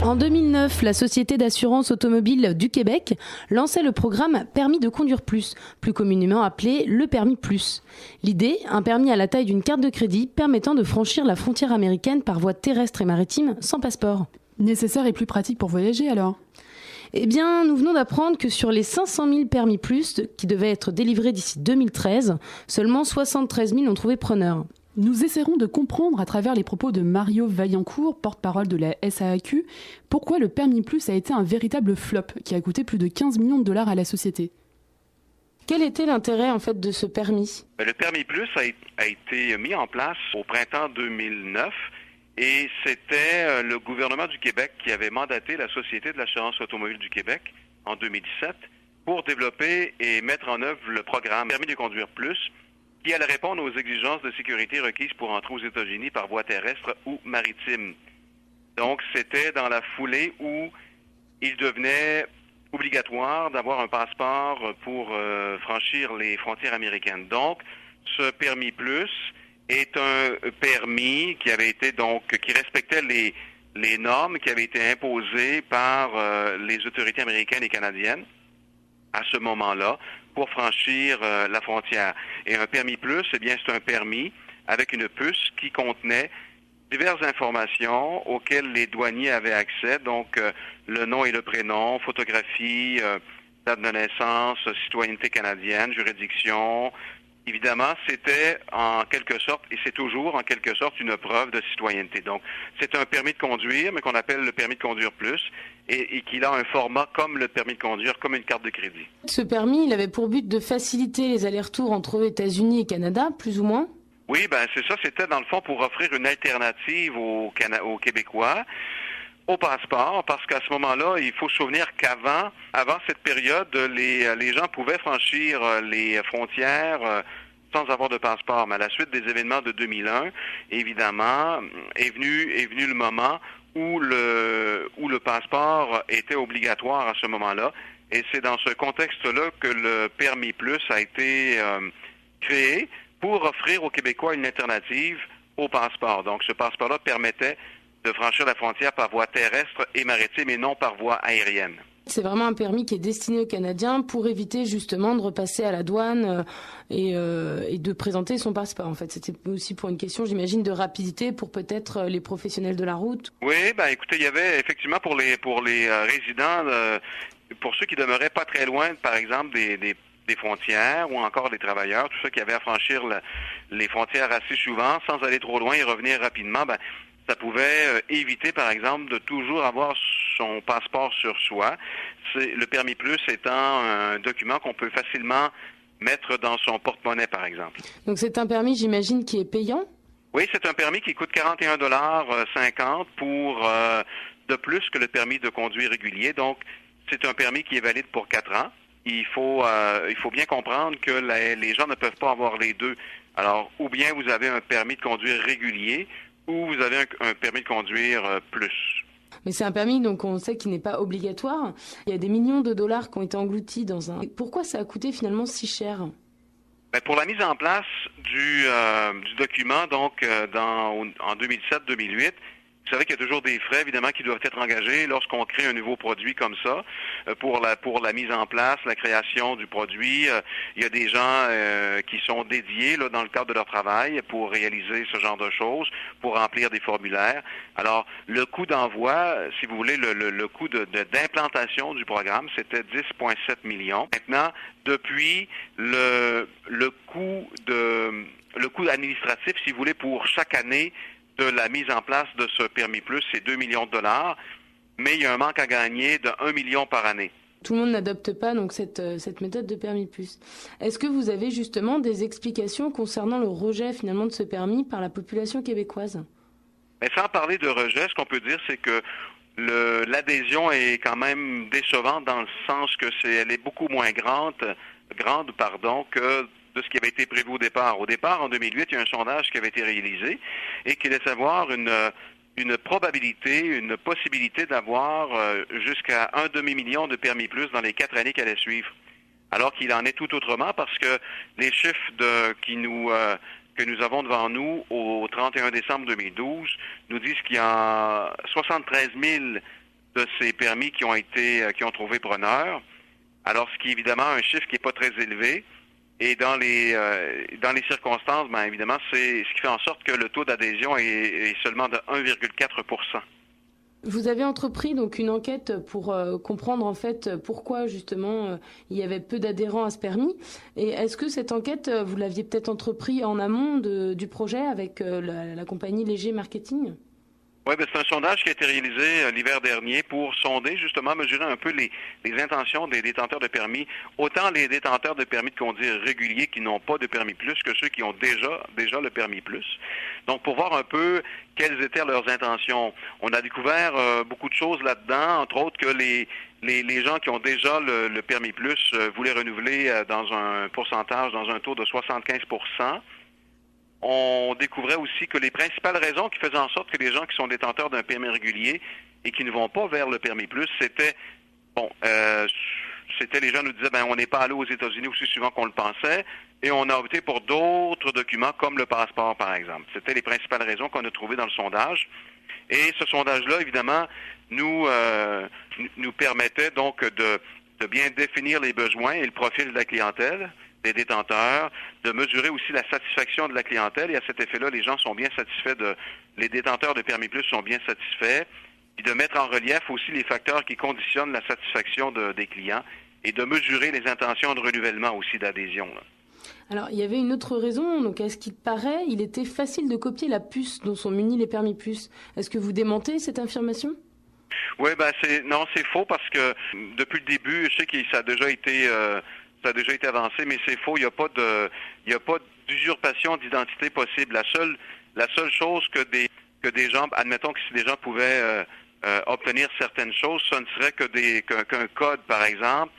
En 2009, la Société d'assurance automobile du Québec lançait le programme Permis de conduire plus communément appelé le Permis Plus. L'idée, un permis à la taille d'une carte de crédit permettant de franchir la frontière américaine par voie terrestre et maritime sans passeport. Nécessaire et plus pratique pour voyager alors ? Eh bien, nous venons d'apprendre que sur les 500 000 permis plus qui devaient être délivrés d'ici 2013, seulement 73 000 ont trouvé preneur. Nous essaierons de comprendre à travers les propos de Mario Vaillancourt, porte-parole de la SAAQ, pourquoi le permis plus a été un véritable flop qui a coûté plus de 15 millions de dollars à la société. Quel était l'intérêt en fait de ce permis ? Le permis plus a été mis en place au printemps 2009 et c'était le gouvernement du Québec qui avait mandaté la Société de l'assurance automobile du Québec en 2017 pour développer et mettre en œuvre le programme Permis de conduire plus, qui allait répondre aux exigences de sécurité requises pour entrer aux États-Unis par voie terrestre ou maritime. Donc, c'était dans la foulée où il devenait obligatoire d'avoir un passeport pour franchir les frontières américaines. Donc, ce permis plus est un permis qui avait été qui respectait les normes qui avaient été imposées par les autorités américaines et canadiennes à ce moment-là pour franchir la frontière. Et un permis plus, eh bien, c'est un permis avec une puce qui contenait diverses informations auxquelles les douaniers avaient accès, donc le nom et le prénom, photographie, date de naissance, citoyenneté canadienne, juridiction. Évidemment, c'était en quelque sorte, et c'est toujours en quelque sorte, une preuve de citoyenneté. Donc, c'est un permis de conduire, mais qu'on appelle le permis de conduire plus, et qu'il a un format comme le permis de conduire, comme une carte de crédit. Ce permis, il avait pour but de faciliter les allers-retours entre États-Unis et Canada, plus ou moins ? Oui, ben c'est ça. C'était dans le fond pour offrir une alternative aux Québécois au passeport, parce qu'à ce moment-là, il faut se souvenir qu'avant cette période, les gens pouvaient franchir les frontières sans avoir de passeport. Mais à la suite des événements de 2001, évidemment, est venu le moment où le passeport était obligatoire à ce moment-là. Et c'est dans ce contexte-là que le permis plus a été créé pour offrir aux Québécois une alternative au passeport. Donc, ce passeport-là permettait de franchir la frontière par voie terrestre et maritime et non par voie aérienne. C'est vraiment un permis qui est destiné aux Canadiens pour éviter justement de repasser à la douane et de présenter son passeport. En fait, c'était aussi pour une question, j'imagine, de rapidité pour peut-être les professionnels de la route. Oui, ben écoutez, il y avait effectivement pour les résidents, pour ceux qui demeuraient pas très loin, par exemple, des frontières ou encore des travailleurs, tous ceux qui avaient à franchir les frontières assez souvent sans aller trop loin et revenir rapidement, ben ça pouvait éviter, par exemple, de toujours avoir son passeport sur soi. Le permis plus étant un document qu'on peut facilement mettre dans son porte-monnaie, par exemple. Donc c'est un permis, j'imagine, qui est payant? Oui, c'est un permis qui coûte 41,50 $ pour de plus que le permis de conduire régulier. Donc, c'est un permis qui est valide pour 4 ans. Il faut bien comprendre que les gens ne peuvent pas avoir les deux. Alors, ou bien vous avez un permis de conduire régulier, ou vous avez un permis de conduire plus. Mais c'est un permis, donc on sait qu'il n'est pas obligatoire. Il y a des millions de dollars qui ont été engloutis dans un... Pourquoi ça a coûté finalement si cher? Ben, pour la mise en place du document, donc en 2007-2008, vous savez qu'il y a toujours des frais, évidemment, qui doivent être engagés lorsqu'on crée un nouveau produit comme ça. Pour la mise en place, la création du produit, il y a des gens qui sont dédiés là, dans le cadre de leur travail pour réaliser ce genre de choses, pour remplir des formulaires. Alors, le coût d'envoi, si vous voulez, le coût d'implantation du programme, c'était 10,7 millions. Maintenant, depuis le coût administratif, si vous voulez, pour chaque année, de la mise en place de ce permis plus, c'est 2 millions de dollars, mais il y a un manque à gagner de 1 million par année. Tout le monde n'adopte pas donc cette méthode de permis plus. Est-ce que vous avez justement des explications concernant le rejet finalement de ce permis par la population québécoise? Mais sans parler de rejet, ce qu'on peut dire, c'est que l'adhésion est quand même décevante dans le sens que elle est beaucoup moins grande que de ce qui avait été prévu au départ. Au départ, en 2008, il y a un sondage qui avait été réalisé et qui laisse avoir une probabilité, une possibilité d'avoir jusqu'à 1 demi-million de permis plus dans les 4 années qui allaient suivre. Alors qu'il en est tout autrement parce que les chiffres que nous avons devant nous au 31 décembre 2012 nous disent qu'il y a 73 000 de ces permis qui ont trouvé preneur. Alors, ce qui est évidemment un chiffre qui n'est pas très élevé. Et dans les circonstances, bien évidemment, c'est ce qui fait en sorte que le taux d'adhésion est seulement de 1,4%. Vous avez entrepris donc une enquête pour comprendre en fait pourquoi justement il y avait peu d'adhérents à ce permis. Et est-ce que cette enquête, vous l'aviez peut-être entrepris en amont du projet avec la compagnie Léger Marketing ? Oui, c'est un sondage qui a été réalisé l'hiver dernier pour sonder, justement, mesurer un peu les intentions des détenteurs de permis, autant les détenteurs de permis de conduire réguliers qui n'ont pas de permis plus que ceux qui ont déjà le permis plus. Donc, pour voir un peu quelles étaient leurs intentions. On a découvert beaucoup de choses là-dedans, entre autres que les gens qui ont déjà le permis plus voulaient renouveler dans un pourcentage, dans un taux de 75%. On découvrait aussi que les principales raisons qui faisaient en sorte que les gens qui sont détenteurs d'un permis régulier et qui ne vont pas vers le permis plus, c'était les gens nous disaient, on n'est pas allé aux États-Unis aussi souvent qu'on le pensait, et on a opté pour d'autres documents comme le passeport, par exemple. C'était les principales raisons qu'on a trouvées dans le sondage. Et ce sondage-là, évidemment, nous permettait donc de bien définir les besoins et le profil de la clientèle, des détenteurs, de mesurer aussi la satisfaction de la clientèle. Et à cet effet-là, les gens sont bien satisfaits les détenteurs de permis plus sont bien satisfaits. Puis de mettre en relief aussi les facteurs qui conditionnent la satisfaction des clients et de mesurer les intentions de renouvellement aussi d'adhésion. Alors, il y avait une autre raison. Donc, à ce qu'il paraît, il était facile de copier la puce dont sont munis les permis plus. Est-ce que vous démentez cette affirmation? Oui, c'est faux parce que depuis le début, je sais que ça a déjà été avancé, mais c'est faux. Il n'y a pas d'usurpation d'identité possible. La seule chose que des gens, admettons que si des gens pouvaient obtenir certaines choses, ce ne serait qu'un code, par exemple.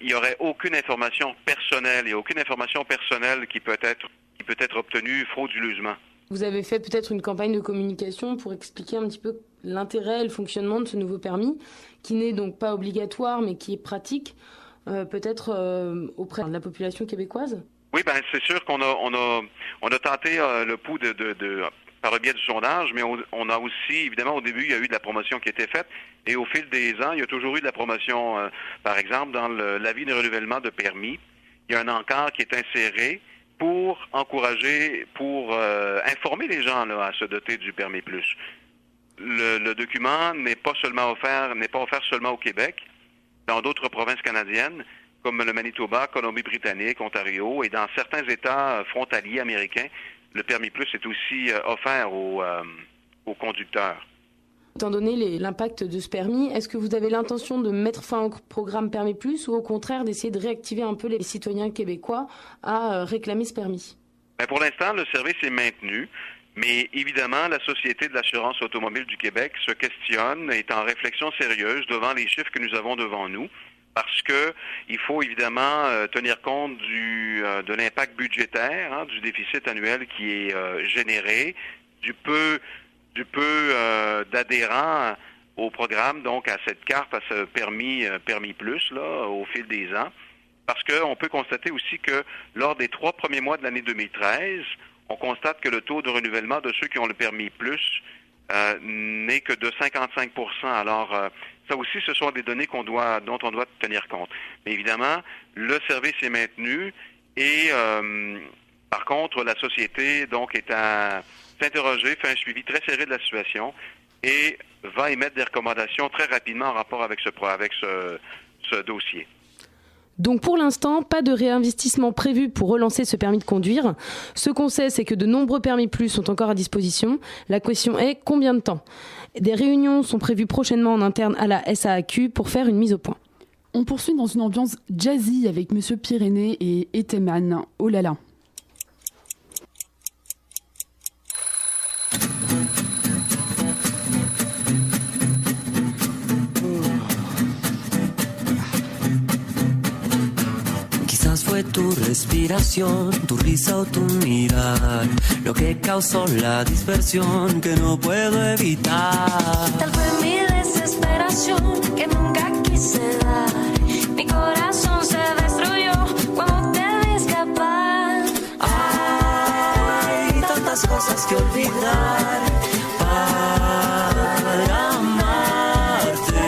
Il n'y aurait aucune information personnelle. Il n'y a aucune information personnelle qui peut être obtenue frauduleusement. Vous avez fait peut-être une campagne de communication pour expliquer un petit peu l'intérêt et le fonctionnement de ce nouveau permis, qui n'est donc pas obligatoire, mais qui est pratique. Peut-être auprès de la population québécoise? Oui, c'est sûr qu'on a tenté le pouls par le biais du sondage, mais on a aussi, évidemment, au début, il y a eu de la promotion qui a été faite, et au fil des ans, il y a toujours eu de la promotion. Par exemple, dans l'avis de renouvellement de permis, il y a un encart qui est inséré pour encourager, pour informer les gens là, à se doter du permis plus. Le document n'est pas offert seulement au Québec. Dans d'autres provinces canadiennes, comme le Manitoba, Colombie-Britannique, Ontario, et dans certains États frontaliers américains, le permis plus est aussi offert aux conducteurs. Étant donné l'impact de ce permis, est-ce que vous avez l'intention de mettre fin au programme Permis plus ou au contraire d'essayer de réactiver un peu les citoyens québécois à réclamer ce permis? Pour l'instant, le service est maintenu. Mais évidemment, la Société de l'assurance automobile du Québec se questionne, est en réflexion sérieuse devant les chiffres que nous avons devant nous, parce que il faut évidemment tenir compte de l'impact budgétaire, du déficit annuel qui est généré, du peu d'adhérents au programme, donc à cette carte, à ce permis plus là, au fil des ans, parce qu'on peut constater aussi que lors des 3 premiers mois de l'année 2013, on constate que le taux de renouvellement de ceux qui ont le permis plus n'est que de 55%. Alors, ça aussi, ce sont des données dont on doit tenir compte. Mais évidemment, le service est maintenu et, par contre, la société donc est à s'interroger, fait un suivi très serré de la situation et va émettre des recommandations très rapidement en rapport avec ce dossier. Donc pour l'instant, pas de réinvestissement prévu pour relancer ce permis de conduire. Ce qu'on sait, c'est que de nombreux permis plus sont encore à disposition. La question est combien de temps? Des réunions sont prévues prochainement en interne à la SAAQ pour faire une mise au point. On poursuit dans une ambiance jazzy avec Monsieur Pyrénées et Eteman. Oh là là. Fue tu respiración, tu risa o tu mirar, lo que causó la dispersión que no puedo evitar. Tal fue mi desesperación que nunca quise dar. Mi corazón se destruyó cuando te vi escapar. Hay tantas cosas que olvidar para amarte.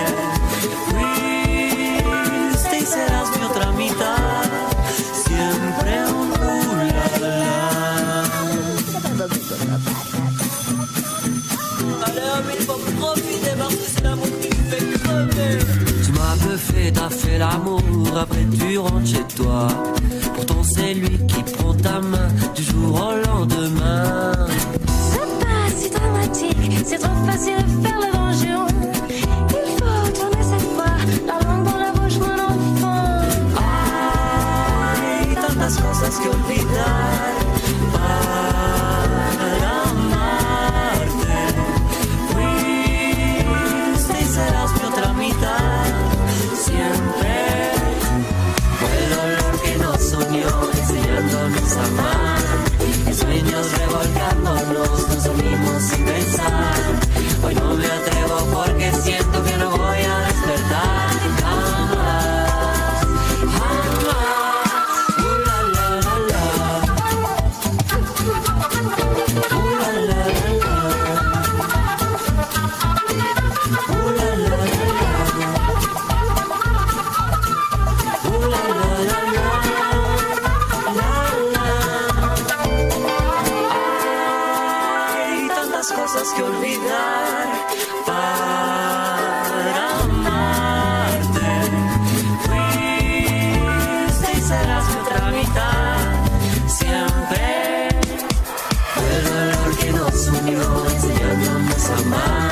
jours après tu rentres chez toi. Pourtant c'est lui qui prend ta main du jour au lendemain. C'est pas si dramatique, c'est trop facile de faire le vengeance. Il faut tourner cette fois, la langue dans la bouche mon enfant. Hay tantas cosas que olvidar para amarte. Fuiste y serás mi otra mitad siempre. El olor que nos unió enseñándonos a amar. En sueños revolcándonos nos unimos sin pensar. Hoy no me atrevo porque siento que no voy a despertar jamás, jamás. La la la la. La la la la. La la la la. La la la la. Hay tantas cosas que olvidar para amarte. Fuiste y serás mi otra mitad siempre. El dolor que nos unió enseñándonos a amar.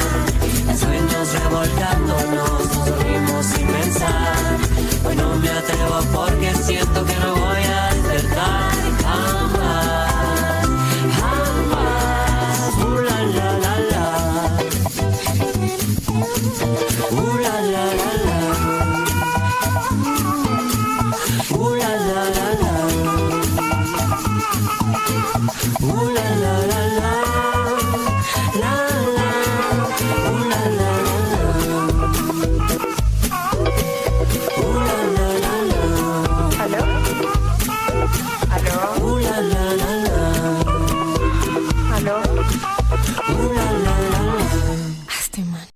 En sueños revolcándonos nos dormimos sin pensar. Hoy no me atrevo porque siento que no voy a despertar jamás, jamás. La la la la. La la la la. La la la la.